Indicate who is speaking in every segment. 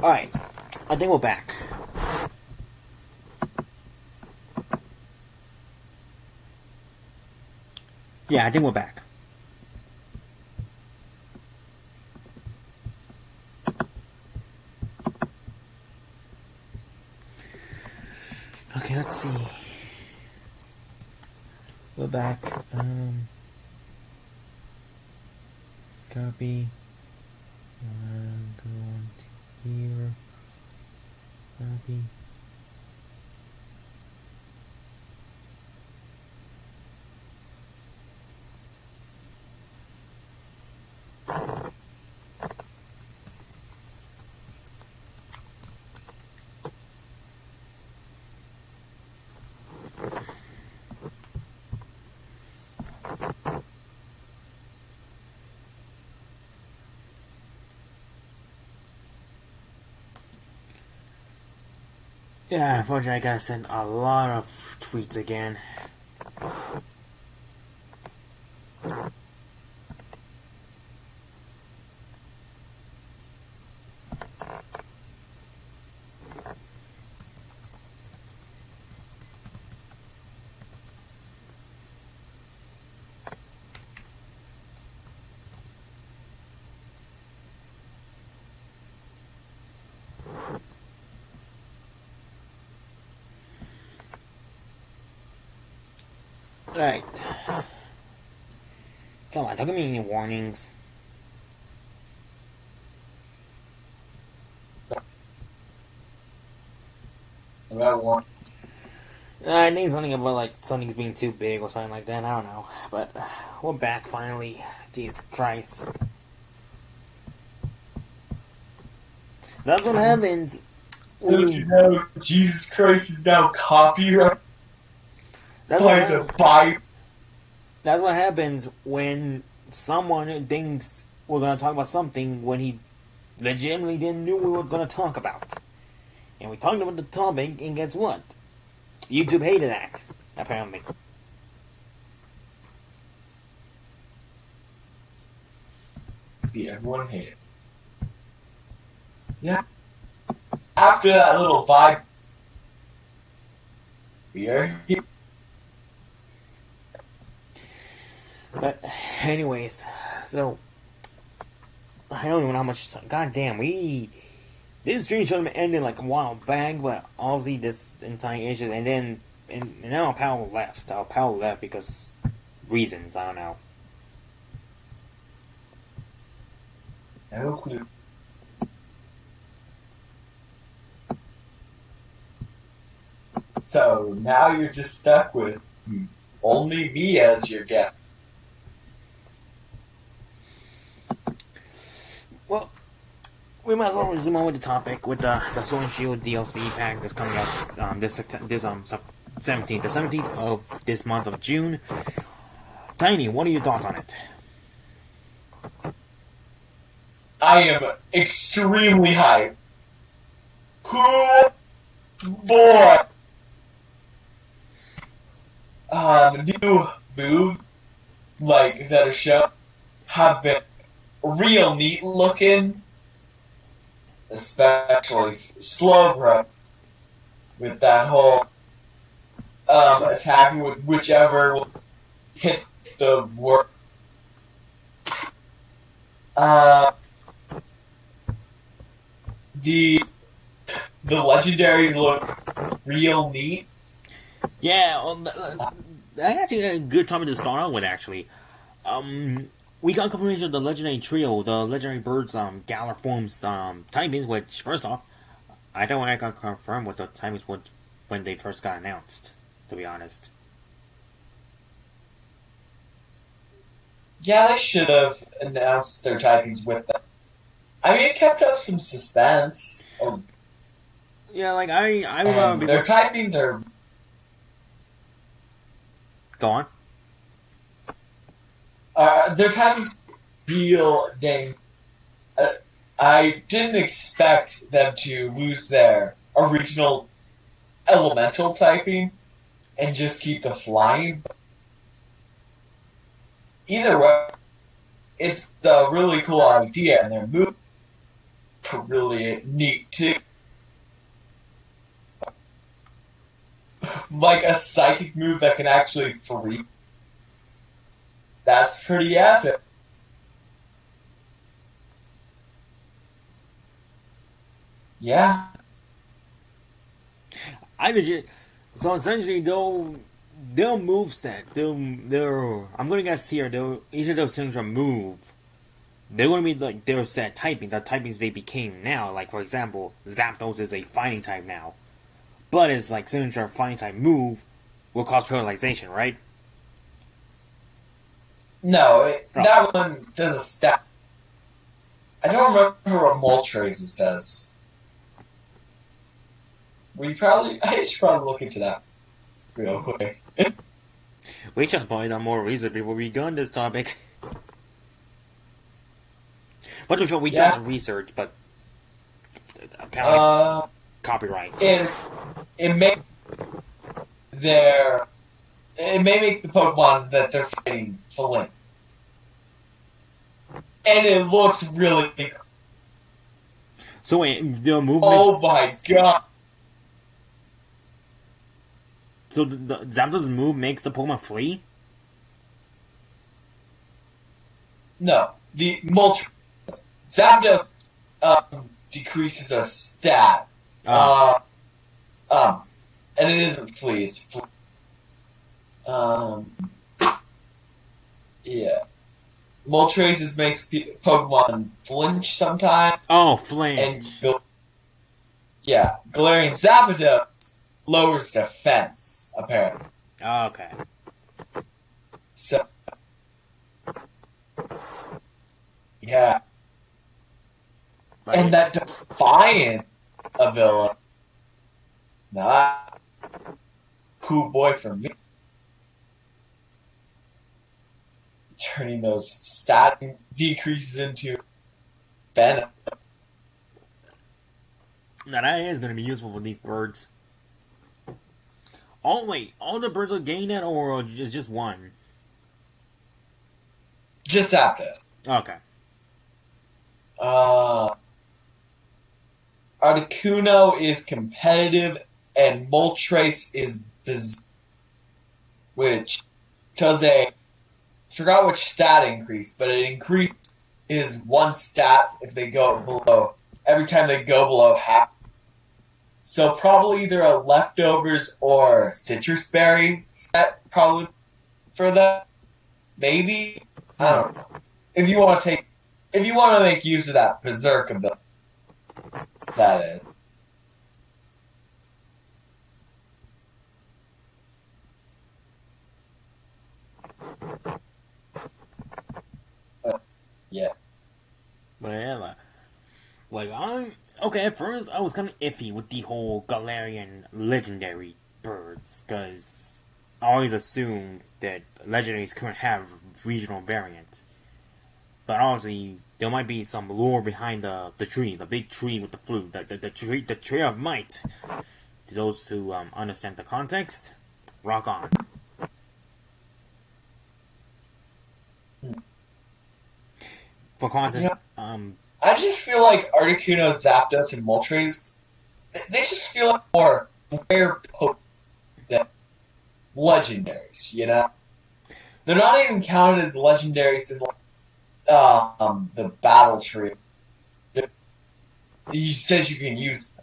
Speaker 1: Alright, I think we're back. Yeah, I think we're back. Okay, let's see. We're back. Copy. Go on to here. Copy. Yeah, unfortunately I gotta send a lot of tweets again. Right. Come on, don't give me any warnings.
Speaker 2: About warnings.
Speaker 1: I think something about like something's being too big or something like that. I don't know, but we're back finally. Jesus Christ! That's what happens.
Speaker 2: Don't you know Jesus Christ is now copyrighted by the Bible?
Speaker 1: That's what happens when someone thinks we're gonna talk about something when he legitimately didn't know we were gonna talk about. And we talked about the topic, and guess what? YouTube hated that, apparently.
Speaker 2: Yeah, everyone hated. Yeah. After that little vibe,
Speaker 1: But, anyways, so I don't even know how much. God damn, this stream should have ended like a while back, but obviously this entire issue, and now our pal left. Our pal left because reasons, I don't know.
Speaker 2: no clue. So now you're just stuck with only me as your guest.
Speaker 1: Well, we might as well resume on with the topic with the Sword and Shield DLC pack that's coming out this 17th of this month of June. Tiny, what are your thoughts on it?
Speaker 2: I am extremely hyped. Who boy? New moves like that are shown have been real neat looking, especially slow growth with that whole attacking with whichever will hit the work. The legendaries look real neat.
Speaker 1: Yeah, I actually had a good time to start out with, actually. We got confirmation of the legendary trio, the legendary birds, Galar forms, timings, which, first off, I don't know when I got confirmed what the timings were when they first got announced, to be honest.
Speaker 2: Yeah, they should have announced their typings with them. I mean, it kept up some suspense.
Speaker 1: Yeah, like, I remember
Speaker 2: their typings are...
Speaker 1: Go on.
Speaker 2: Their typings real dang... I didn't expect them to lose their original elemental typing and just keep the flying. Either way, it's a really cool idea, and their move really neat too. Like a psychic move that can actually freeze. That's pretty epic. Yeah.
Speaker 1: I legit. So essentially, they'll move set. They'll. I'm gonna guess here. Each of those signature move. They're gonna be like their set typing. The typings they became now. Like for example, Zapdos is a fighting type now, but it's like signature fighting type move will cause paralyzation, right?
Speaker 2: No,
Speaker 1: Oh.
Speaker 2: that one does a stat. I don't remember what Moltres does. I should probably look into that real quick.
Speaker 1: We should probably done more research before we go on this topic. But before we got the research, but apparently copyright.
Speaker 2: It may make the Pokemon that they're fighting flinch. And it looks really cool.
Speaker 1: So wait, the movement.
Speaker 2: Oh my god!
Speaker 1: So the Zapdos move makes the Pokemon flee?
Speaker 2: No, the Moltres. Zapdos decreases a stat. And it isn't flee, it's flee. Yeah. Moltres makes Pokemon flinch sometimes.
Speaker 1: Oh, flinch.
Speaker 2: And Galarian Zapdos lowers defense, apparently.
Speaker 1: Okay.
Speaker 2: So, yeah. And that Defiant ability. Not cool boy for me. Turning those stat decreases into benefit.
Speaker 1: Now that is going to be useful for these birds. Oh wait, all the birds will gain that, or just one?
Speaker 2: Just Zapdos.
Speaker 1: Okay.
Speaker 2: Articuno is competitive, and Moltres is which does a forgot which stat increase, but it increased is one stat if they go below every time they go below half. So probably either a leftovers or citrus berry set probably for that. Maybe I don't know. If you want to make use of that berserk ability, that is. Yeah.
Speaker 1: But yeah, like okay. At first, I was kind of iffy with the whole Galarian legendary birds because I always assumed that legendaries couldn't have regional variants. But obviously, there might be some lore behind the tree, the big tree with the flute, the tree of might. To those who understand the context, rock on. For context,
Speaker 2: I just feel like Articuno, Zapdos, and Moltres, they just feel like more rare Pokemon than legendaries, you know? They're not even counted as legendaries in the battle tree. He says you can use them.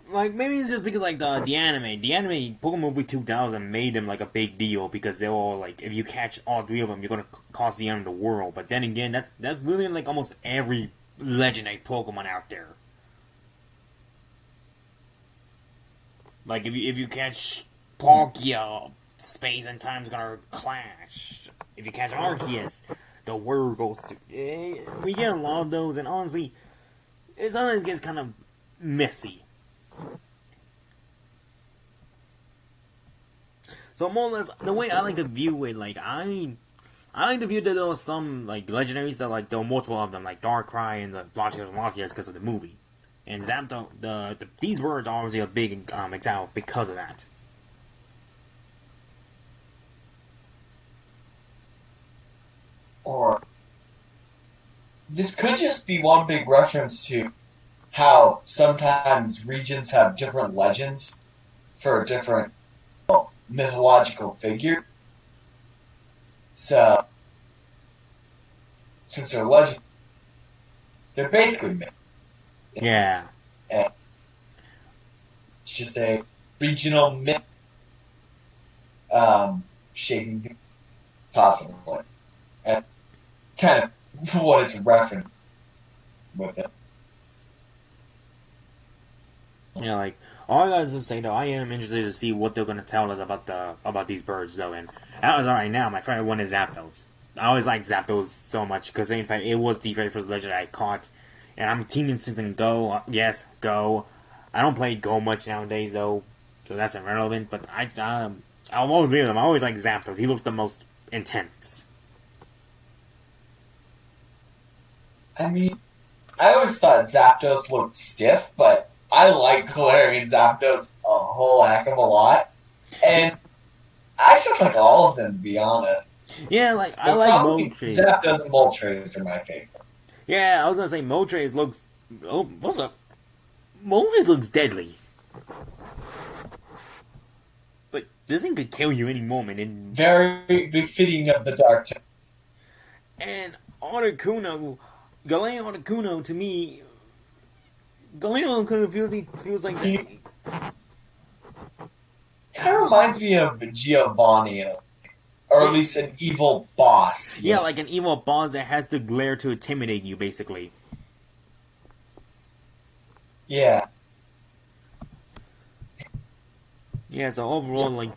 Speaker 1: Like, maybe it's just because, like, the anime Pokemon Movie 2000 made them, like, a big deal because they were all, like, if you catch all three of them, you're gonna cause the end of the world. But then again, that's literally, like, almost every legendary Pokemon out there. Like, if you catch Palkia, space and time's gonna clash. If you catch Arceus, the world goes to... we get a lot of those, and honestly, it sometimes gets kind of messy. So more or less, the way I like to view it, like I like to view that there are some like legendaries that like there are multiple of them, like Darkrai and the Latias because of the movie, and Zapdos. These words are obviously a big example because of that.
Speaker 2: Or this could just be one big reference to how sometimes regions have different legends for different mythological figure. So, since they're legend, they're basically myth.
Speaker 1: Yeah.
Speaker 2: And it's just a regional myth shaping possibly. And kind of what it's referenced with it.
Speaker 1: Yeah, like all I gotta say though, I am interested to see what they're gonna tell us about these birds though. And as of right now, my favorite one is Zapdos. I always like Zapdos so much because in fact it was the very first legend I caught, and I'm Team Instinct Go. Yes, Go. I don't play Go much nowadays though, so that's irrelevant. But I'll always be with him. I always like Zapdos. He looked the most intense.
Speaker 2: I mean, I always thought Zapdos looked stiff, but I like Galarian Zapdos a whole heck of a lot. And I actually like all of them, to be honest.
Speaker 1: Yeah, like
Speaker 2: But
Speaker 1: I like
Speaker 2: probably
Speaker 1: Moltres.
Speaker 2: Zapdos and Moltres are my favorite.
Speaker 1: Yeah, I was gonna say Moltres looks. Oh, what's up? Moltres looks deadly. But this thing could kill you any moment, and
Speaker 2: Very befitting of the Dark type.
Speaker 1: and Articuno, Galarian Articuno to me, Galarian Articuno feels like
Speaker 2: He kind of reminds me of Giovanni, or at least an evil boss.
Speaker 1: yeah, like an evil boss that has to glare to intimidate you, basically.
Speaker 2: Yeah.
Speaker 1: Yeah, so overall, like,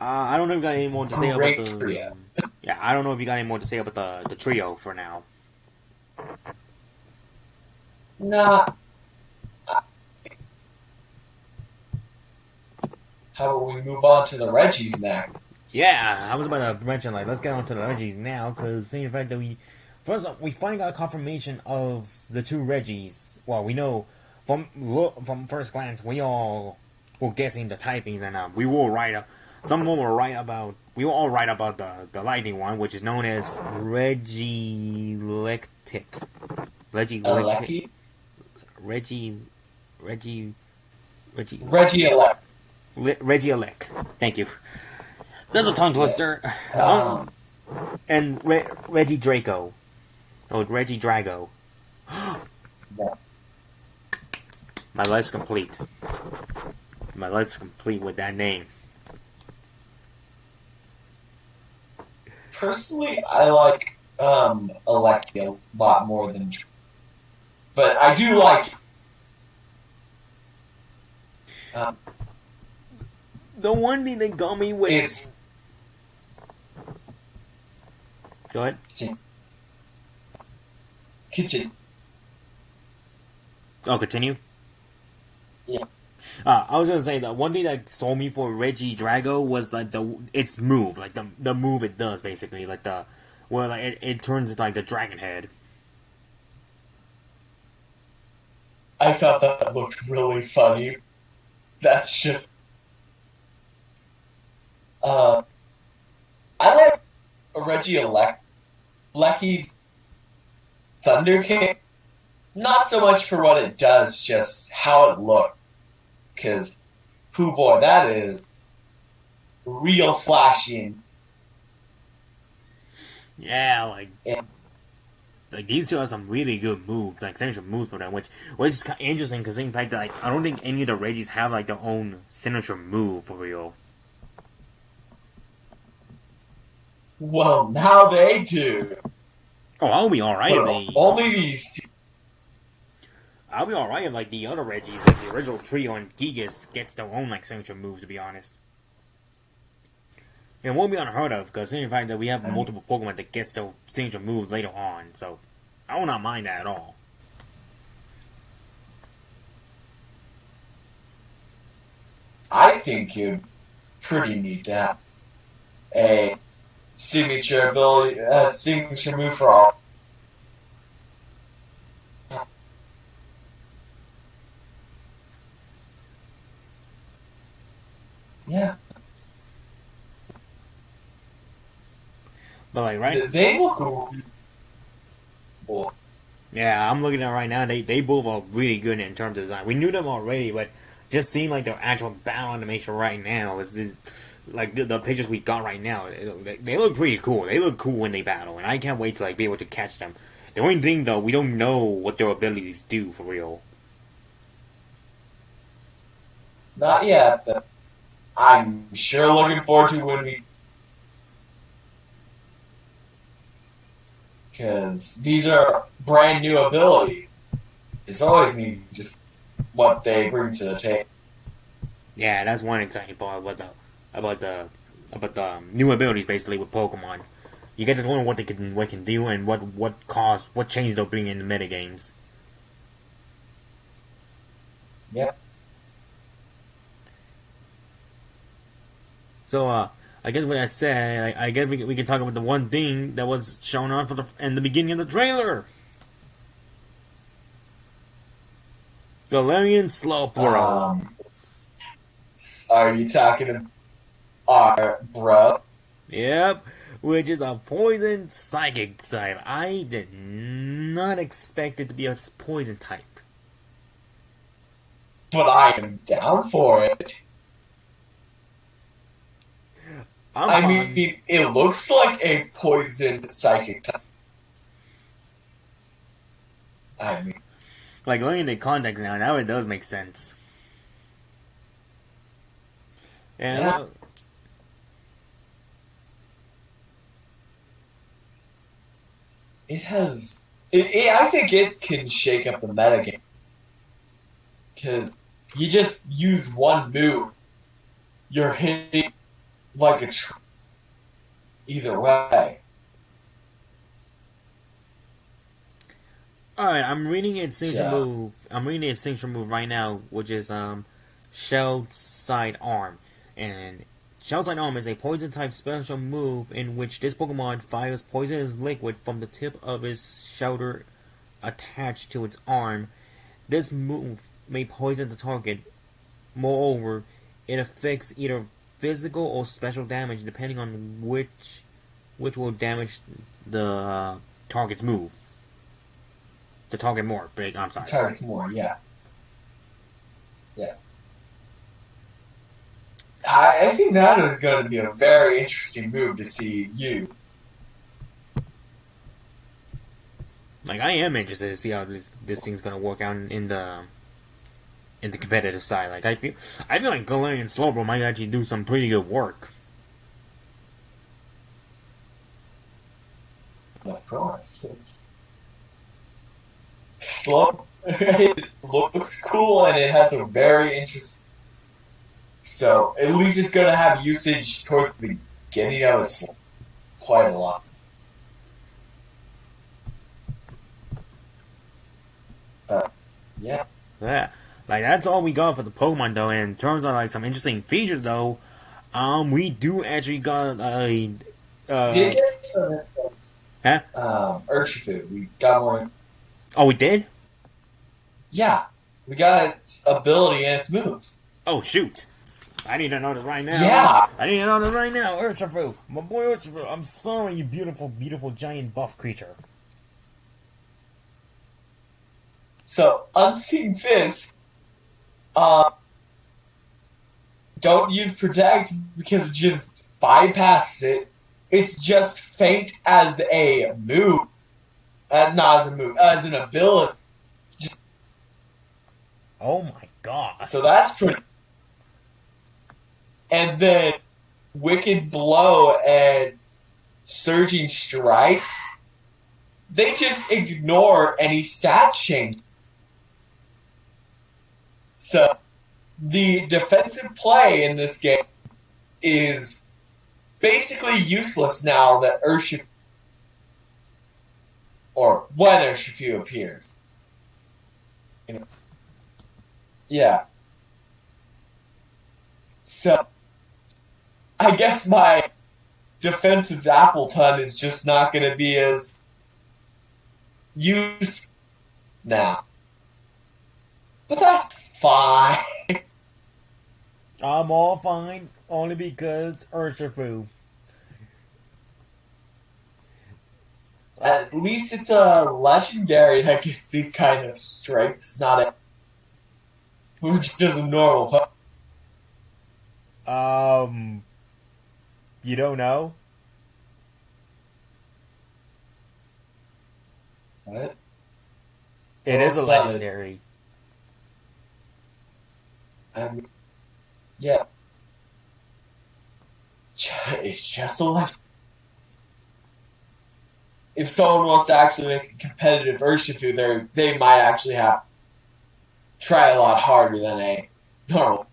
Speaker 1: I don't know if you got any more to say
Speaker 2: Great
Speaker 1: about the
Speaker 2: trio.
Speaker 1: Yeah, I don't know if you got any more to say about the trio for now.
Speaker 2: Nah. How about we move on to the Reggies next?
Speaker 1: Yeah, I was about to mention, like, let's get on to the Reggies now, because seeing the fact that we finally got confirmation of the two Reggies. Well, we know from first glance, we all were guessing the typings, and we will some of them were right about, we were all right about the lightning one, which is known as Regielektic.
Speaker 2: Alecki?
Speaker 1: Regielek. Regielek. Thank you. There's a tongue twister. And Reggie Draco. Oh, Reggie Drago. My life's complete. My life's complete with that name.
Speaker 2: Personally, I like Alecki a lot more than Draco. But I do like
Speaker 1: The one thing that got me with
Speaker 2: it's
Speaker 1: Go ahead.
Speaker 2: Kitchen.
Speaker 1: Oh, continue?
Speaker 2: Yeah.
Speaker 1: I was gonna say that one thing that sold me for Reggie Drago was like its move, like the move it does basically, like where like it turns into like the dragon head.
Speaker 2: I thought that looked really funny. That's just I like Regielekki's Thunder King. Not so much for what it does, just how it looked. Because, hoo boy, that is real flashy.
Speaker 1: Yeah, like these two have some really good moves, like signature moves for them, which is kind of interesting because in fact, like I don't think any of the Reggies have like their own signature move for real.
Speaker 2: Well, now they do.
Speaker 1: Oh, I'll be alright if they.
Speaker 2: Only these two.
Speaker 1: I'll be alright if like the other Reggies, like the original trio and Gigas, gets their own like signature moves. To be honest, it won't be unheard of because in fact that we have multiple Pokemon that gets their signature moves later on, so I will not mind that at all.
Speaker 2: I think you're pretty neat to have a signature ability, signature move for all. Yeah.
Speaker 1: But like, right?
Speaker 2: They look
Speaker 1: Yeah, I'm looking at it right now. They both are really good in terms of design. We knew them already, but just seeing like their actual battle animation right now is like the pictures we got right now. They look pretty cool. They look cool when they battle, and I can't wait to like be able to catch them. The only thing though, we don't know what their abilities do for real.
Speaker 2: Not yet, but I'm sure looking forward to when we. Because these are brand new abilities. It's always neat just what they bring to the table.
Speaker 1: Yeah, that's one exciting part about the about the new abilities basically with Pokemon. You get to learn what they can do and what change they'll bring in the metagames.
Speaker 2: Yep.
Speaker 1: So I guess what I said, I guess we can talk about the one thing that was shown off in the beginning of the trailer. Galarian Slowbro.
Speaker 2: Are you talking about our bro?
Speaker 1: Yep, which is a poison psychic type. I did not expect it to be a poison type.
Speaker 2: But I am down for it. I mean, it looks like a poison psychic type. I mean,
Speaker 1: like looking at the context now it does make sense. And
Speaker 2: yeah. It has. I think it can shake up the metagame. Because you just use one move, you're hitting like a either way.
Speaker 1: Alright, I'm reading its signature move. I'm reading its signature move right now, which is Shell Side Arm. And Shell Side Arm is a poison type special move in which this Pokemon fires poisonous liquid from the tip of its shoulder attached to its arm. This move may poison the target. Moreover, it affects either physical or special damage depending on which will damage the target's move. The target more. I'm sorry.
Speaker 2: Target's more, yeah. Yeah. I think that is going to be a very interesting move to see you.
Speaker 1: Like, I am interested to see how this thing's going to work out in the competitive side. Like, I feel like Galarian Slowbro might actually do some pretty good work.
Speaker 2: Of course. It's slow. It looks cool and it has a very interesting. So at least it's going to have usage toward the beginning of its quite a lot. Yeah.
Speaker 1: Yeah. Like, that's all we got for the Pokemon, though. And in terms of, like, some interesting features, though, we do actually got a...
Speaker 2: did get some
Speaker 1: huh?
Speaker 2: Urshifu. We got more...
Speaker 1: Oh, we did?
Speaker 2: Yeah. We got its ability and its moves.
Speaker 1: Oh, shoot. I need to know this right now.
Speaker 2: Yeah.
Speaker 1: I need to know this right now. Urshifu. My boy Urshifu. I'm sorry, you beautiful, beautiful, giant buff creature.
Speaker 2: So, Unseen Fist, don't use Protect because it just bypasses it. It's just Faint as a move. Not as a move, as an ability.
Speaker 1: Oh my god.
Speaker 2: So that's pretty... And then Wicked Blow and Surging Strikes, they just ignore any stat change. So, the defensive play in this game is basically useless now that Urshifu, or when Urshifu appears. You know? Yeah. So, I guess my defensive Appleton is just not going to be as useful now. But that's fine.
Speaker 1: I'm all fine, only because Urshifu.
Speaker 2: At least it's a legendary that gets these kind of strengths, not a which is a normal.
Speaker 1: You don't know?
Speaker 2: What?
Speaker 1: It is a
Speaker 2: It's not
Speaker 1: legendary.
Speaker 2: Yeah, it's just a legend. If someone wants to actually make a competitive Urshifu, they might actually have to try a lot harder than a normal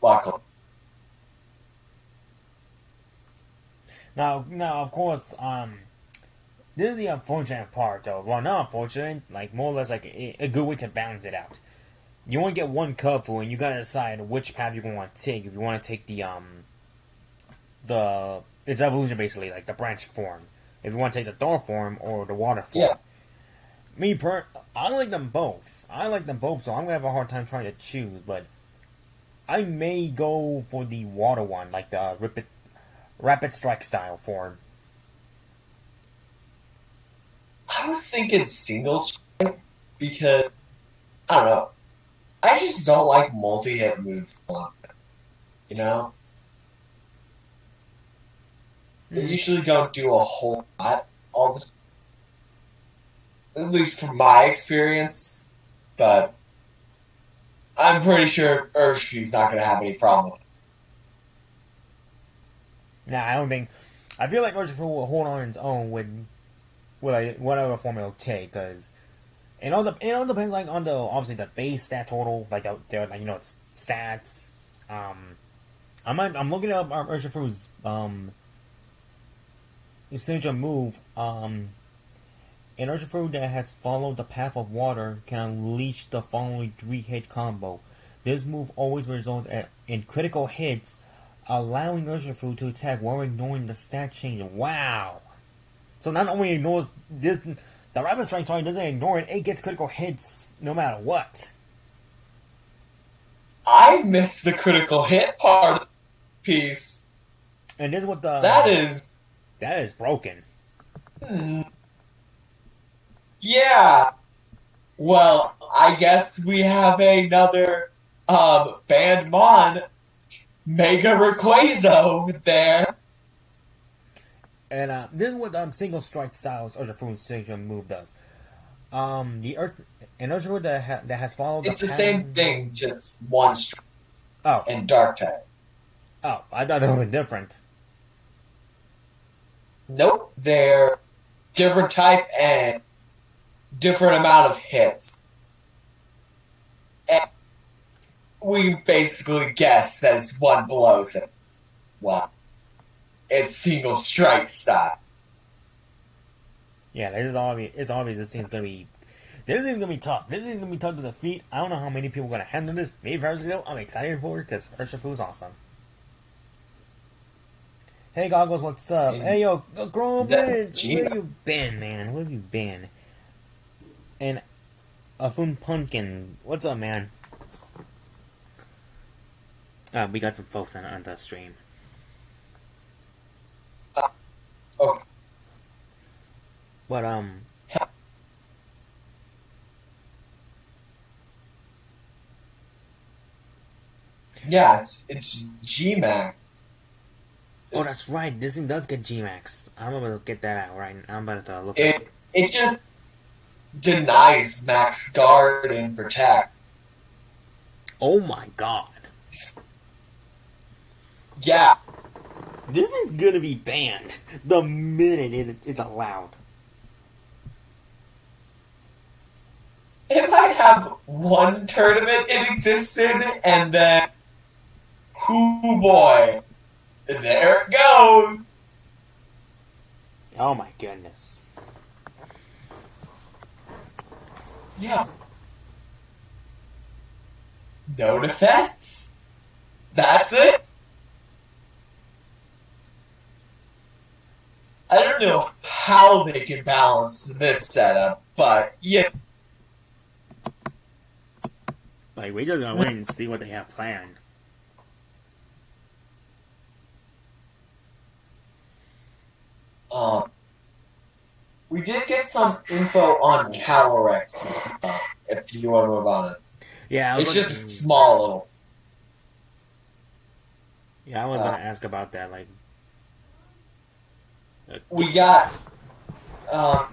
Speaker 2: Buckle.
Speaker 1: Now, of course, this is the unfortunate part, though. Well, not unfortunate, like more or less like a good way to balance it out. You only get one Kubfu, and you gotta decide which path you're gonna want to take. If you want to take the its evolution basically, like the branch form. If you want to take the dark form or the water form.
Speaker 2: Yeah.
Speaker 1: I like them both. So I'm gonna have a hard time trying to choose, but I may go for the water one, like the rapid strike style form.
Speaker 2: I was thinking single strike because I don't know. I just don't like multi-hit moves. You know, they usually don't do a whole lot. At least from my experience, but I'm pretty sure Urshifu's not going to have any problem.
Speaker 1: Nah, I don't think. I feel like Urshifu will hold on its own with whatever form it'll take, because it all depends like on the obviously the base stat total, like their like its stats. I'm looking up Urshifu's signature move. An Urshifu that has followed the path of water can unleash the following 3-hit combo. This move always results in critical hits, allowing Urshifu to attack while ignoring the stat change. Wow! So not only ignores this, the Rapid Strike doesn't ignore it, it gets critical hits no matter what.
Speaker 2: I missed the critical hit part of the piece.
Speaker 1: And this is what
Speaker 2: that
Speaker 1: is broken.
Speaker 2: Yeah. Well, I guess we have another Bandmon Mega Rayquaza there.
Speaker 1: And this is what single strike styles Urshifu's signature move does. An Urshifu that has followed
Speaker 2: it's the same thing, just one strike.
Speaker 1: Oh.
Speaker 2: And dark type.
Speaker 1: Oh, I thought they were different.
Speaker 2: Nope, they're different type and different amount of hits. And we basically guess that it's one blows it. Well, it's single strike style.
Speaker 1: Yeah, it's obvious this thing's gonna be tough. This thing's gonna be tough to defeat. I don't know how many people are gonna handle this. Me personally, I'm excited for it because Urshifu's awesome. Hey Goggles, what's up? Hey yo, Grown Blitz, where you been, man? Where have you been? And Afun Pumpkin, what's up, man? We got some folks on the stream.
Speaker 2: Okay.
Speaker 1: But
Speaker 2: yeah, it's G-Max.
Speaker 1: Oh, that's right. This thing does get G-Max. I'm about to get that out right now. I'm about to look
Speaker 2: at it. It just denies max guard and protect.
Speaker 1: Oh my god.
Speaker 2: Yeah.
Speaker 1: This is gonna be banned the minute it's allowed.
Speaker 2: It might have one tournament it exists in, and then, oh boy, there it goes.
Speaker 1: Oh my goodness.
Speaker 2: Yeah. No defense. That's it. I don't know how they can balance this setup, but yeah.
Speaker 1: Like, we just gotta wait and see what they have planned.
Speaker 2: We did get some info on Calyrex as well, if you want to move on it.
Speaker 1: Yeah,
Speaker 2: It's just small little.
Speaker 1: Yeah, I was gonna ask about that. Like,
Speaker 2: we got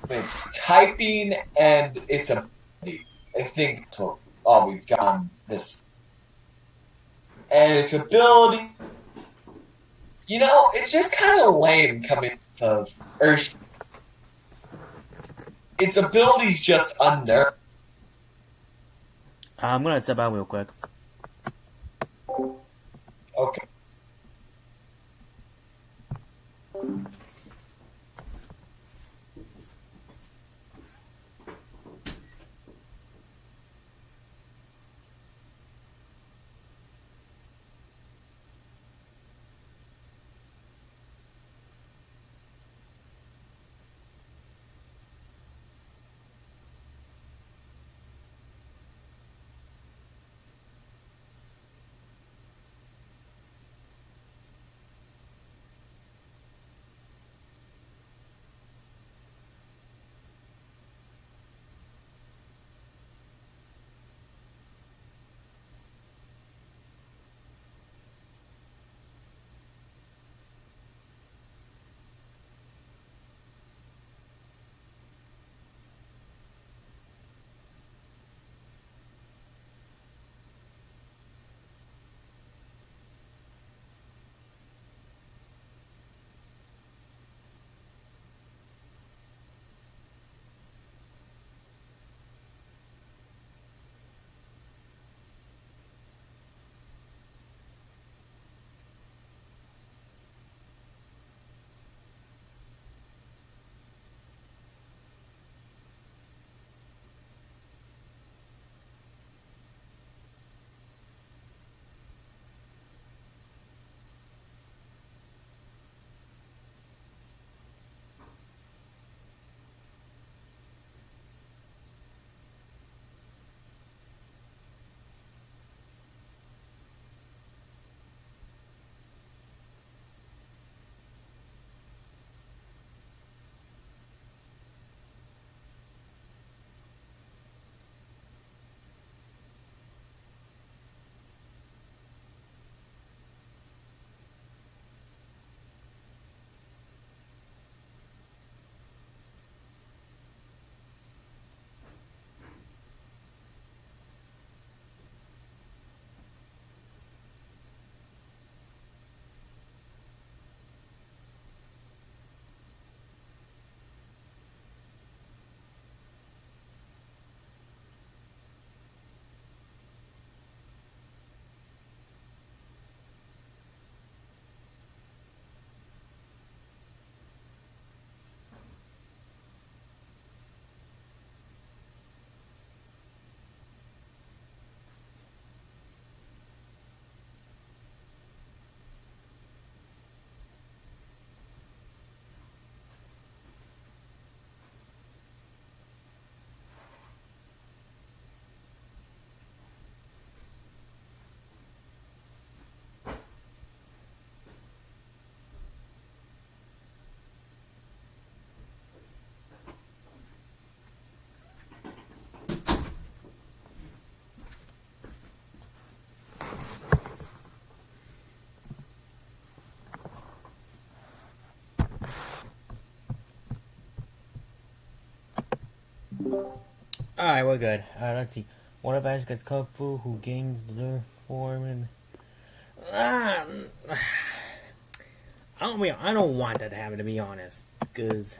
Speaker 2: it's typing and it's ability. I think all we've gotten this, and its ability. You know, it's just kind of lame coming of Ursh. Its ability's just unnerving.
Speaker 1: I'm gonna step out real quick.
Speaker 2: Okay.
Speaker 1: Alright, we're good. Let's see. One of Ash gets Kung Fu, who gains the form, and I don't want that to happen, to be honest. Because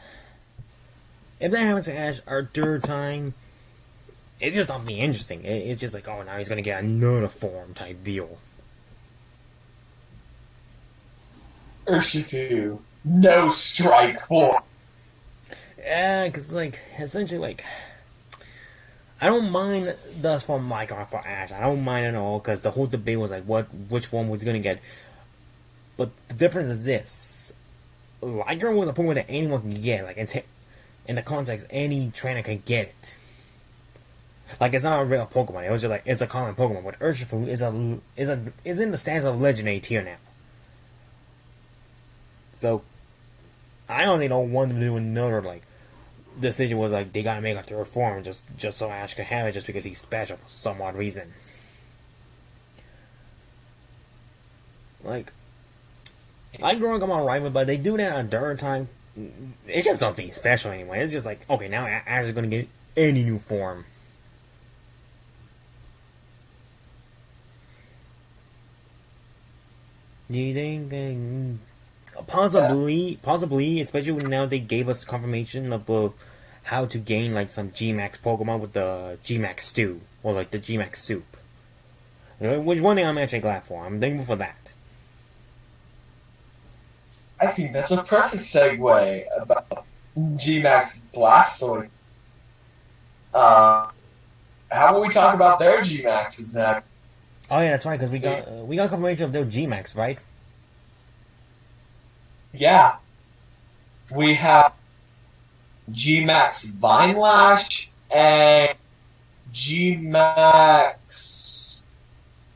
Speaker 1: if that happens to Ash our third time, it's just not be interesting. It's just like, oh, now he's gonna get another form type deal.
Speaker 2: Urshifu, no strike form.
Speaker 1: Yeah, because, like, essentially, like, I don't mind thus form Lygon for Ash. I don't mind at all, because the whole debate was like, which form was gonna get. But the difference is this: Lygon was a Pokemon that anyone can get. Like, in the context, any trainer can get it. Like, it's not a real Pokemon. It was just like it's a common Pokemon. But Urshifu is in the stance of Legendary tier now. So I only don't want to do another like decision was like they gotta make a third form just so Ash can have it just because he's special for some odd reason. Like I growing up on Rival, but they do that a third time. It just doesn't mean special anyway. It's just like okay, now Ash is gonna get any new form. Do you think? Possibly, especially when now they gave us confirmation of how to gain like some G-Max Pokemon with the G-Max stew or like the G-Max soup. Which one thing I'm actually glad for. I'm thankful for that.
Speaker 2: I think that's a perfect segue about G-Max Blastoise. How about we talk about their G-Maxes next?
Speaker 1: Oh yeah, that's right. Because we got confirmation of their G-Max, right?
Speaker 2: Yeah, we have G-Max Vine Lash and G-Max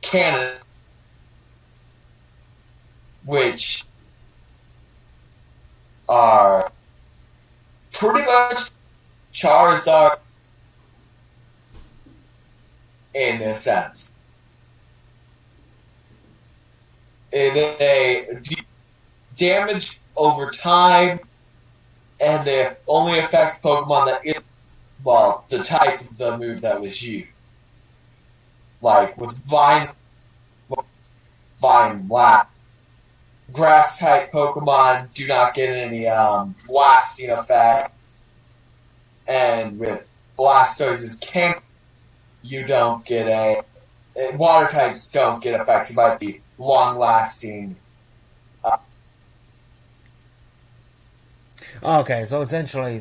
Speaker 2: Cannon, which are pretty much Charizard in a sense. They damage over time, and they only affect Pokemon that is, well, the type of the move that was used. Like with Vine Blast, grass type Pokemon do not get any blasting effect, and with Blastoise's Cannon, you don't get water types don't get affected by the long lasting.
Speaker 1: Okay, so essentially,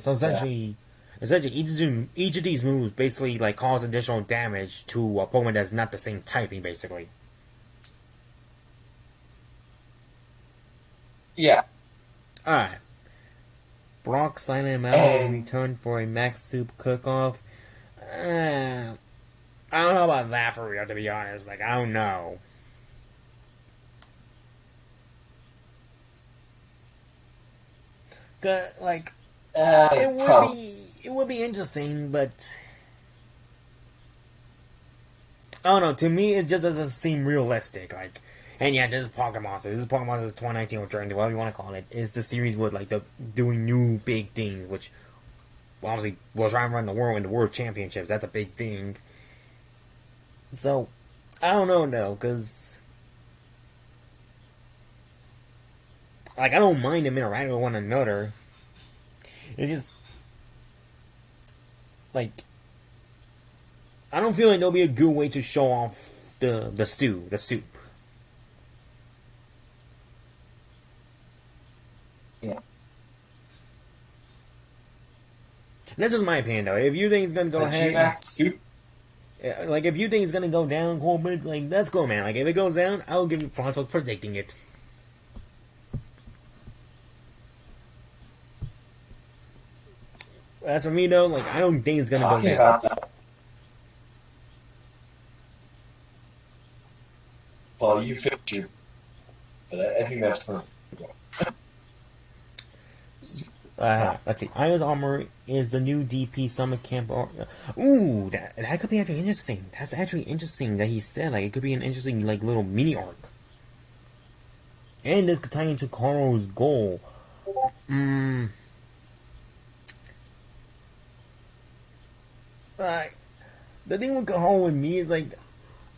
Speaker 1: each of these moves basically like cause additional damage to a Pokemon that's not the same typing, basically.
Speaker 2: Yeah.
Speaker 1: Alright. Brock, Silent Mountain returned for a Max Soup cook-off. I don't know about that for real, to be honest. Like, I don't know. Like, it would be interesting, but I don't know. To me, it just doesn't seem realistic. Like, and yeah, this is Pokemon. So this is Pokemon. This is 2019 or Journey, whatever you want to call it. Is the series with like doing new big things, which obviously will try and run the world in the World Championships. That's a big thing. So I don't know though, because like I don't mind them interacting with one another. It's just like I don't feel like there'll be a good way to show off the soup.
Speaker 2: Yeah.
Speaker 1: And that's just my opinion, though. If you think it's gonna go ahead,
Speaker 2: G-Max soup.
Speaker 1: Like if you think it's gonna go down, cool, but like that's cool, man. Like if it goes down, I'll give you props for predicting it. As for me, though, like I don't think it's gonna go down.
Speaker 2: About that. Well, you fit you, but I think that's perfect.
Speaker 1: Let's see. Io's Armor is the new DP Summer Camp. Ooh, that could be actually interesting. That's actually interesting that he said like it could be an interesting like little mini arc. And this could tie into Carl's goal. The thing with Carl with me is like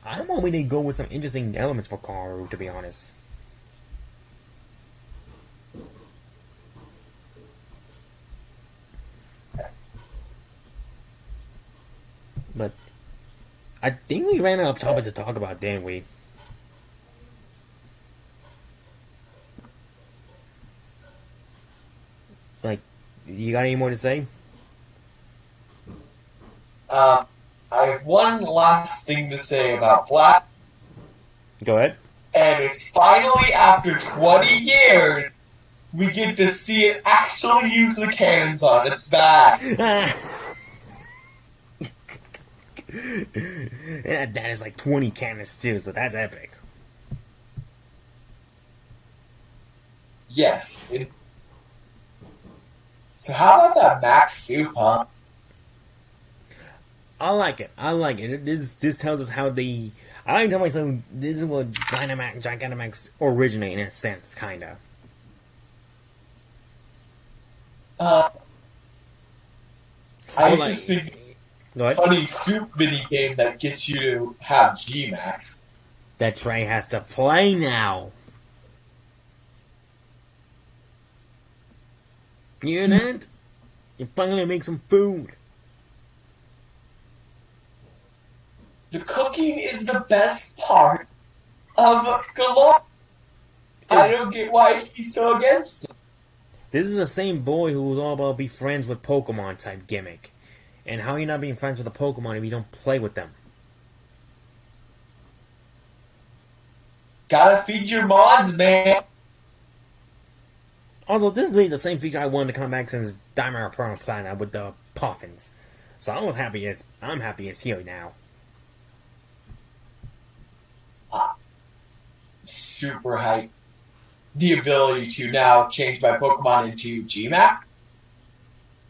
Speaker 1: I don't want me to go with some interesting elements for Carl, to be honest. But I think we ran out of topics to talk about, didn't we? Like, you got any more to say?
Speaker 2: I have one last thing to say about Black.
Speaker 1: Go ahead.
Speaker 2: And it's finally, after 20 years, we get to see it actually use the cannons on its back.
Speaker 1: And that is like 20 cannons too, so that's epic.
Speaker 2: Yes. So how about that max soup, huh?
Speaker 1: I like it. I like it. This tells us how they. I like to tell myself this is what Gigantamax originate in a sense, kinda.
Speaker 2: Uh,
Speaker 1: But
Speaker 2: I
Speaker 1: like,
Speaker 2: just think
Speaker 1: go ahead.
Speaker 2: funny soup mini game that gets you to have G-Max.
Speaker 1: That Trey has to play now. You hear that? You finally make some food.
Speaker 2: The cooking is the best part of Galore. I don't get why he's so against it.
Speaker 1: This is the same boy who was all about be friends with Pokemon type gimmick. And how are you not being friends with a Pokemon if you don't play with them?
Speaker 2: Gotta feed your mods, man.
Speaker 1: Also, this is the same feature I wanted to come back since Diamond Pearl Platinum with the Puffins. So I'm happy it's here now.
Speaker 2: Super hype. The ability to now change my Pokemon into Gmax.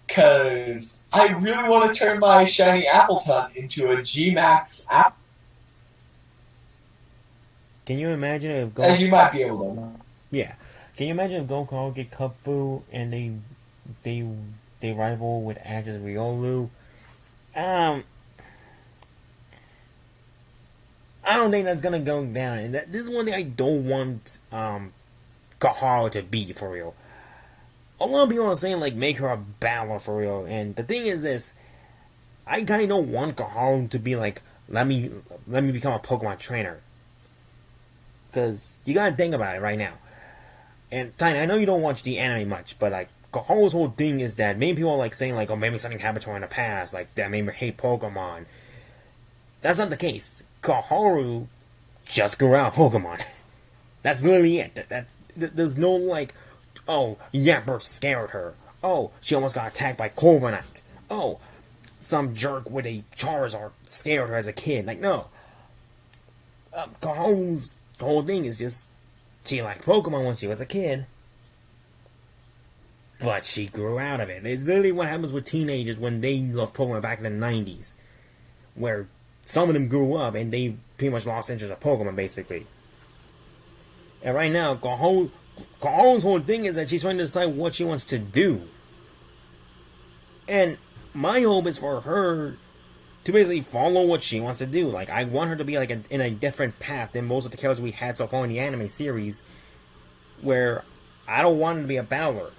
Speaker 2: Because I really want to turn my shiny Appleton into a Gmax app.
Speaker 1: Can you imagine if
Speaker 2: As you might be able to.
Speaker 1: Yeah. Can you imagine if Gokul get Kupfu and they they rival with Ash's Riolu? I don't think that's gonna go down. And this is one thing I don't want Kaharu to be for real. A lot of people are saying like make her a battler for real, and the thing is this: I kind of don't want Kaharu to be like let me become a Pokemon trainer, because you gotta think about it right now. And Tiny, I know you don't watch the anime much, but like Kaharu's whole thing is that many people are like saying like, oh, maybe something happened to her in the past, like that made her hate Pokemon. That's not the case. Kaharu just grew out of Pokemon. That's literally it. There's no like, oh, Yamper scared her. Oh, she almost got attacked by Corviknight. Oh, some jerk with a Charizard scared her as a kid. Like, no. Kaharu's whole thing is just she liked Pokemon when she was a kid, but she grew out of it. It's literally what happens with teenagers when they love Pokemon back in the 90s, where some of them grew up and they pretty much lost interest in Pokemon, basically. And right now, Kaharu's whole thing is that she's trying to decide what she wants to do. And my hope is for her to basically follow what she wants to do. Like, I want her to be like in a different path than most of the characters we had so far in the anime series, where I don't want her to be a battler.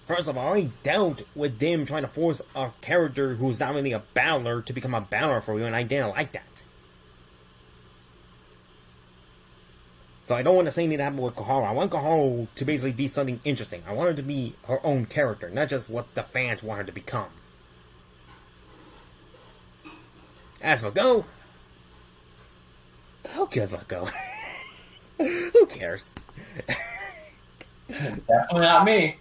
Speaker 1: First of all, I already dealt with them trying to force a character who's not really a battler to become a battler for you, and I didn't like that. So I don't want the same thing to happen with Kaharu. I want Kaharu to basically be something interesting. I want her to be her own character, not just what the fans want her to become. As for Go, who cares about Go? Who cares?
Speaker 2: Definitely not me.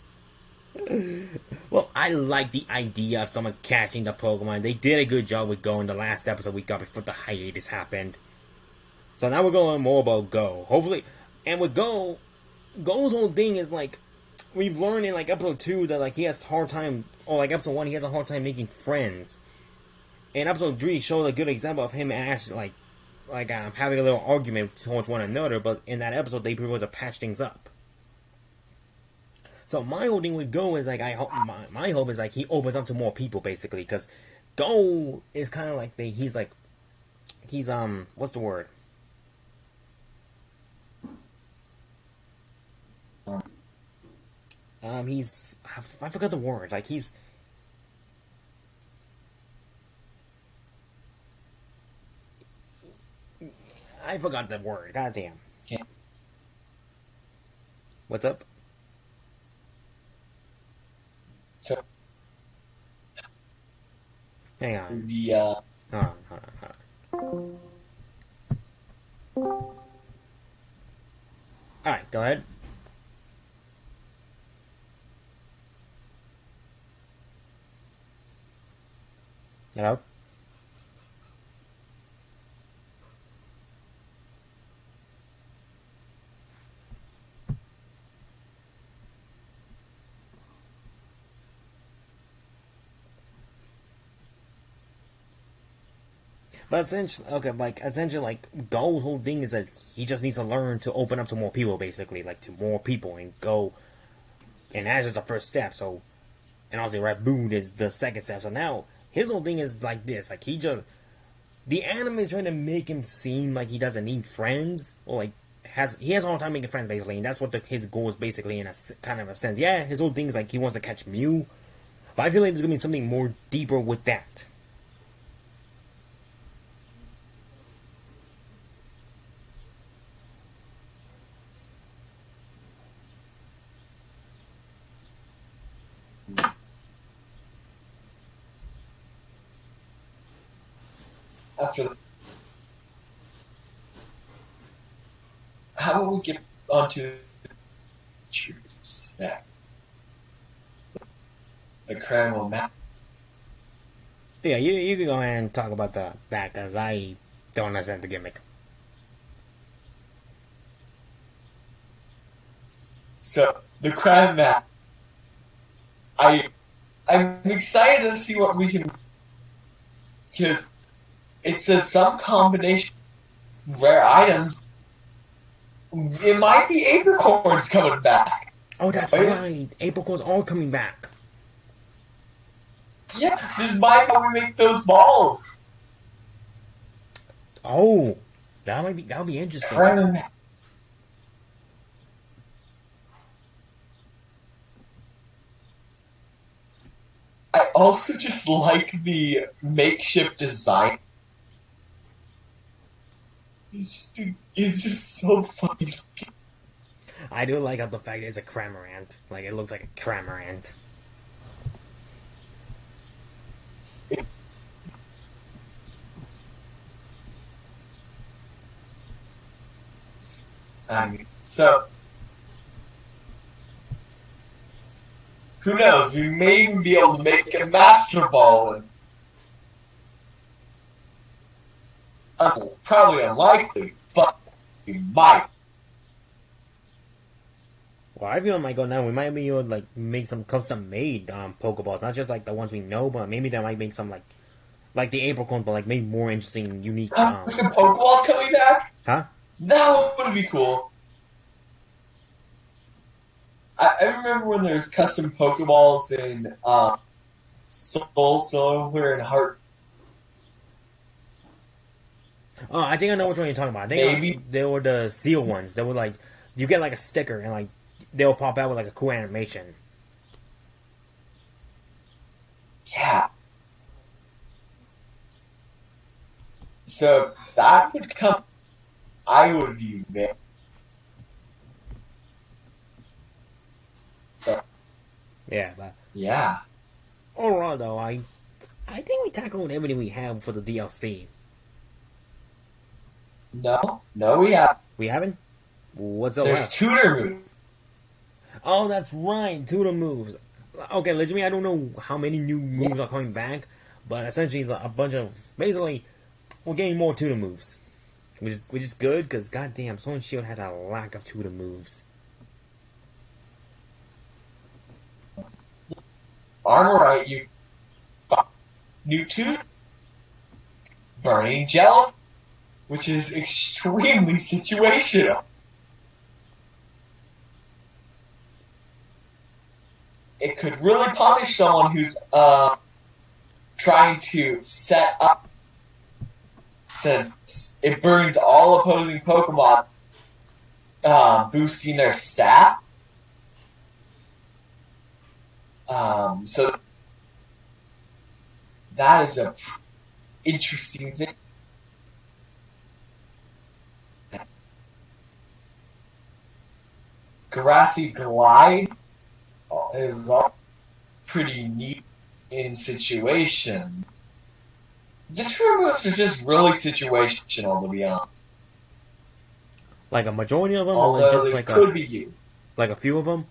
Speaker 1: Well, I like the idea of someone catching the Pokemon. They did a good job with Go in the last episode we got before the hiatus happened. So now we're going to learn more about Go. Hopefully, and with Go, Go's whole thing is like, we've learned in like episode 2 that like he has a hard time, or like episode 1 he has a hard time making friends. And episode 3 showed a good example of him and Ash having a little argument towards one another, but in that episode they were able to patch things up. So my whole thing with Go is like my hope is like he opens up to more people basically, because Go is kind of like he's what's the word? I forgot the word. Like I forgot the word. Goddamn.
Speaker 2: Okay.
Speaker 1: What's up?
Speaker 2: So
Speaker 1: Hang on.
Speaker 2: the
Speaker 1: Hold on. Alright, go ahead. Hello? But essentially, okay, like essentially, like Go's whole thing is that he just needs to learn to open up to more people, basically, like to more people, and go. And that's just the first step. So, and obviously, Raboon is the second step. So now his whole thing is like this: like he just the anime is trying to make him seem like he doesn't need friends, or like he has a hard time making friends, basically, and that's what his goal is, basically, in a kind of a sense. Yeah, his whole thing is like he wants to catch Mew, but I feel like there's gonna be something more deeper with that.
Speaker 2: After the, how will we get onto choose that? The Cranwell map.
Speaker 1: Yeah, you can go ahead and talk about that because I don't understand the gimmick.
Speaker 2: So the crime map. I'm excited to see what we can, because it says some combination of rare items. It might be apricorns coming back.
Speaker 1: Oh, that's right. Apricorns all coming back.
Speaker 2: Yeah, this might be how we make those balls.
Speaker 1: Oh, that'll be interesting.
Speaker 2: Crime. I also just like the makeshift design. It's just so funny.
Speaker 1: I do like how the fact it's a Cramorant. Like, it looks like a Cramorant.
Speaker 2: So who knows? We may even be able to make a Master Ball. Probably unlikely, but we might.
Speaker 1: Well, I feel like go now. We might be able to like make some custom made Pokeballs, not just like the ones we know, but maybe they might make some like the Apricorns, but like maybe more interesting, unique.
Speaker 2: Some Pokeballs coming back?
Speaker 1: Huh?
Speaker 2: That would be cool. I remember when there was custom Pokeballs in Soul Silver and Heart.
Speaker 1: Oh, I think I know which one you're talking about. I think
Speaker 2: Maybe
Speaker 1: they were the seal ones. They were like you get like a sticker and like they'll pop out with like a cool animation.
Speaker 2: Yeah. So if that would come, I would be very.
Speaker 1: Yeah, but
Speaker 2: Yeah.
Speaker 1: overall though, I think we tackled everything we have for the DLC.
Speaker 2: No, we have.
Speaker 1: We haven't? What's up?
Speaker 2: There's tutor move.
Speaker 1: Oh, that's right, tutor moves. Okay, legitimately, I don't know how many new moves are coming back, but essentially it's a bunch of basically we're getting more tutor moves, which is good because goddamn, Sword and Shield had a lack of tutor moves.
Speaker 2: Armorite, you new tutor, Burning Gel, which is extremely situational. It could really punish someone who's trying to set up, since it burns all opposing Pokemon, boosting their stat. So that is a interesting thing. Grassy Glide is pretty neat in situation. This removes is just really situational, to be honest.
Speaker 1: Like a majority of them,
Speaker 2: Although
Speaker 1: or just
Speaker 2: it
Speaker 1: like
Speaker 2: could be you.
Speaker 1: Like a few of them.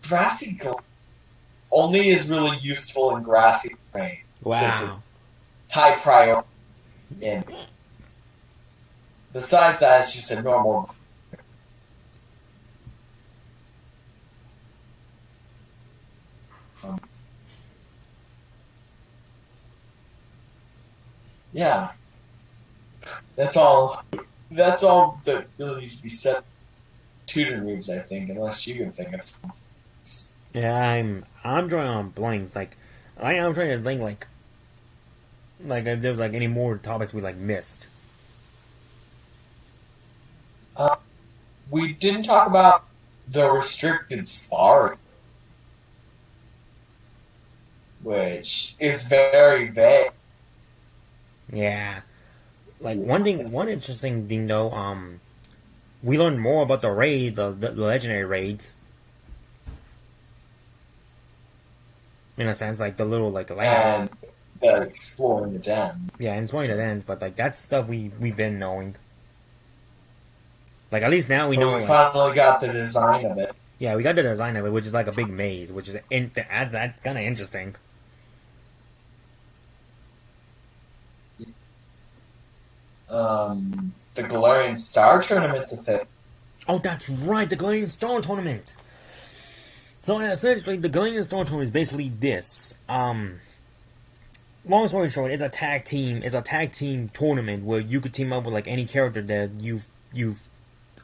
Speaker 2: Grassy Glide only is really useful in Grassy Terrain.
Speaker 1: Wow.
Speaker 2: High priority. And besides that, it's just a normal. Yeah, that's all. That's all that really needs to be said. Tutor moves, I think, unless you can think of something.
Speaker 1: Yeah, I'm drawing on blanks. I'm trying to think if there was like any more topics we like missed.
Speaker 2: Uh, we didn't talk about the restricted sparring, which is very vague.
Speaker 1: Yeah, like one interesting thing though. We learned more about the raid, the legendary raids. In a sense, like the little like lands.
Speaker 2: And exploring the den.
Speaker 1: Yeah, and it's one that ends, but like that's stuff we've been knowing. Like at least now we
Speaker 2: But
Speaker 1: know.
Speaker 2: we
Speaker 1: Like,
Speaker 2: finally got the design of it.
Speaker 1: yeah, we got the design of it, which is like a big maze, which is that's kind of interesting.
Speaker 2: The Galarian Star Tournament's a thing.
Speaker 1: Oh, that's right, the Galarian Star Tournament. So essentially, the Galarian Star Tournament is basically this. Long story short, it's a tag team. It's a tag team tournament where you could team up with like any character that you've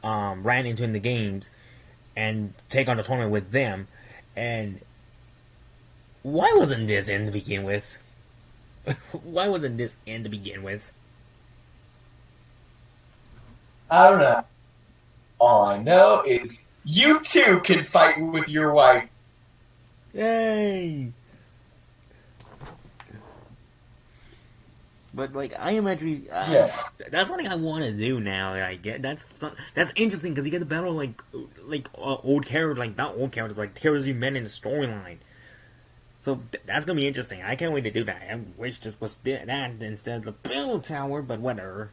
Speaker 1: ran into in the games, and take on the tournament with them. And why wasn't this in to begin with? Why wasn't this in to begin with?
Speaker 2: I don't know. All I know is you too can fight with your wife.
Speaker 1: Yay! But like, I am actually, that's something I want to do now. That I get that's interesting because you get to battle old characters, like not old characters, like characters you met in the storyline. So that's gonna be interesting. I can't wait to do that. I wish this was that instead of the Battle Tower, but whatever.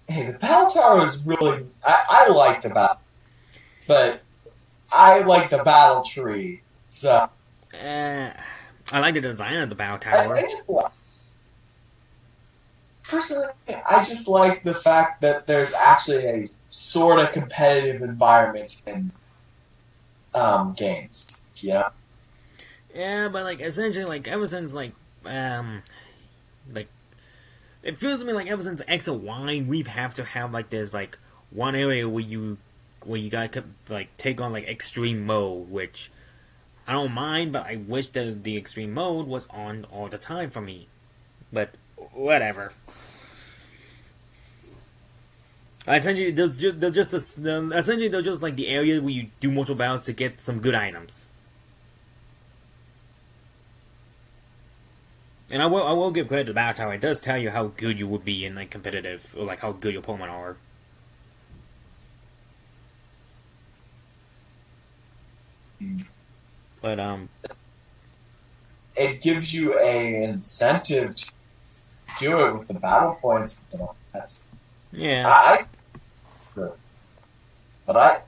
Speaker 2: Hey, the Battle Tower is really. I like the battle, but I like the battle tree. So
Speaker 1: I like the design of the Battle
Speaker 2: I
Speaker 1: Tower.
Speaker 2: just personally, I just like the fact that there's actually a sort of competitive environment in games. You know?
Speaker 1: Yeah, but like essentially, like ever since like it feels to me like ever since X and Y, we have to have like this like one area where you gotta like take on like extreme mode, which I don't mind, but I wish that the extreme mode was on all the time for me. But whatever. Essentially, essentially they're just like the area where you do multiple battles to get some good items. And I will give credit to Battle Tower. It does tell you how good you would be in like competitive, or like how good your Pokemon are. But
Speaker 2: it gives you a incentive to do it with the battle points. That's
Speaker 1: yeah.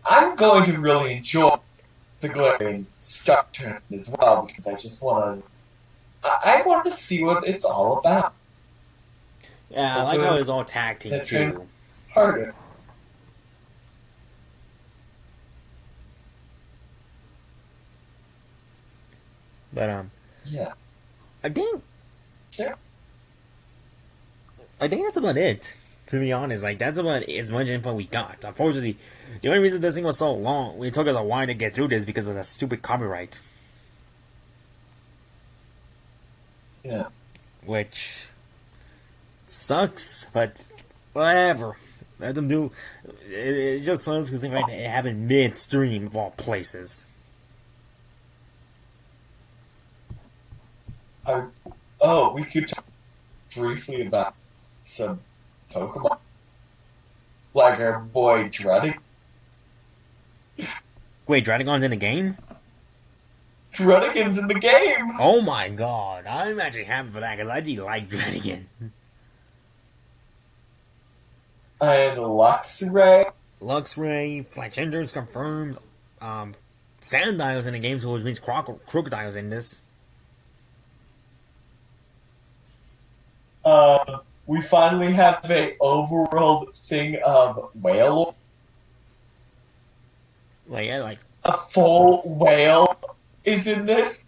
Speaker 2: I'm going to really enjoy the Galarian Star Tournament as well because I just want to. I want to see what it's all about.
Speaker 1: Yeah, I like how it's all tag team too.
Speaker 2: Harder.
Speaker 1: But
Speaker 2: yeah,
Speaker 1: I think
Speaker 2: yeah.
Speaker 1: I think that's about it. To be honest, like that's about as much info we got. Unfortunately, the only reason this thing was so long, it took us a while to get through this because of that stupid copyright.
Speaker 2: Yeah.
Speaker 1: Which sucks, but whatever. Let them do. It just sucks because it happened midstream of all places.
Speaker 2: We could talk briefly about some Pokemon. Like our boy Druddick.
Speaker 1: Wait, Dradagon's in the game?
Speaker 2: Druddigan's in the game!
Speaker 1: Oh my god, I'm actually happy for that because I actually like Dradagon.
Speaker 2: And Luxray.
Speaker 1: Luxray, Fletchender's confirmed. Sanddile's in the game, so which means Crocodile's in this.
Speaker 2: We finally have a overworld thing of whale.
Speaker 1: Like
Speaker 2: a full whale is in this.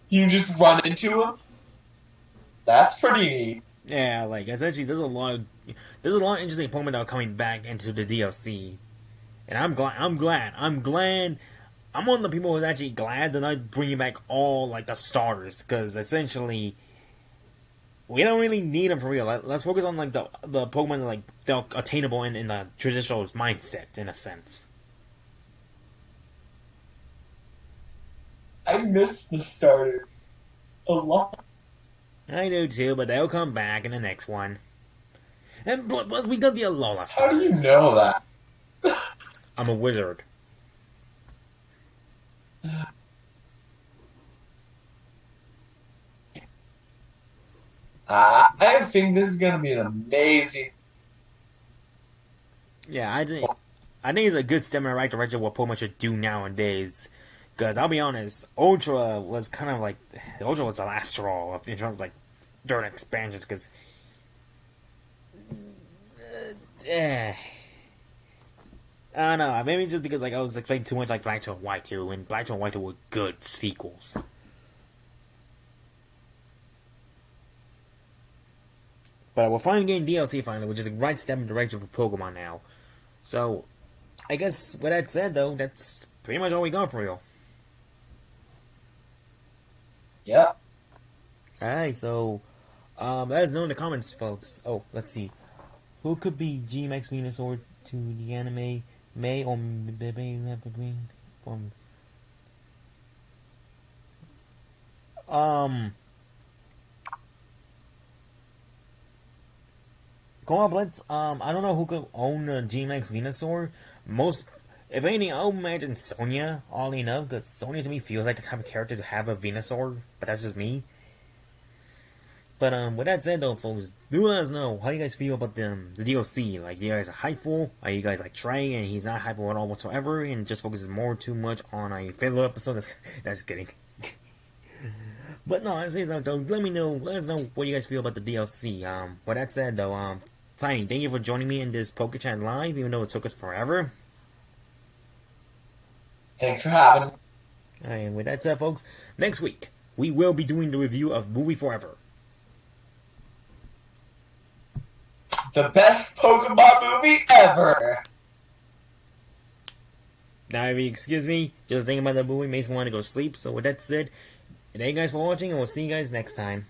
Speaker 2: You just run into him. That's pretty neat.
Speaker 1: Yeah, like essentially, there's a lot of interesting Pokemon that are coming back into the DLC, and I'm glad. I'm one of the people who's actually glad that I'm bringing back all like the starters, because essentially we don't really need them for real. Let's focus on like the Pokemon that, like they're attainable in the traditional mindset in a sense.
Speaker 2: I miss the starter a lot.
Speaker 1: I do too, but they'll come back in the next one. And plus we got the Alola
Speaker 2: How do you
Speaker 1: starters.
Speaker 2: know that?
Speaker 1: I'm a wizard.
Speaker 2: I think this is gonna be an amazing.
Speaker 1: Yeah, I think it's a good step in the right direction of what Pokemon should do nowadays. Because I'll be honest, Ultra was kind of like Ultra was the last straw in terms of like during expansions. Because I don't know, maybe just because like I was expecting too much like Black 2 and White 2, and Black 2 and White 2 were good sequels. But we're finally getting DLC finally, which is the right step in the direction for Pokemon now. So, I guess with that said though, that's pretty much all we got for you.
Speaker 2: Yeah.
Speaker 1: Alright, so let us know in the comments, folks. Oh, let's see. Who could be G-Max Venusaur to the anime? May or between from Go on, Blitz. I don't know who could own a G-Max Venusaur. If anything, I would imagine Sonya, oddly enough, because Sonya to me feels like the type of character to have a Venusaur, but that's just me. But with that said though, folks, do let us know how you guys feel about the DLC. Like, you guys are hypeful? Are you guys like Trey and he's not hypeful at all whatsoever and just focuses too much on a favorite episode? That's kidding. But no, I say something. Let us know what you guys feel about the DLC. With that said though, Tiny, thank you for joining me in this PokeChat live, even though it took us forever.
Speaker 2: Thanks for having me.
Speaker 1: And with that said, folks, next week we will be doing the review of Movie Forever.
Speaker 2: The best Pokemon movie ever.
Speaker 1: Now, if you excuse me, just thinking about the movie makes me want to go sleep. So with that said, thank you guys for watching, and we'll see you guys next time.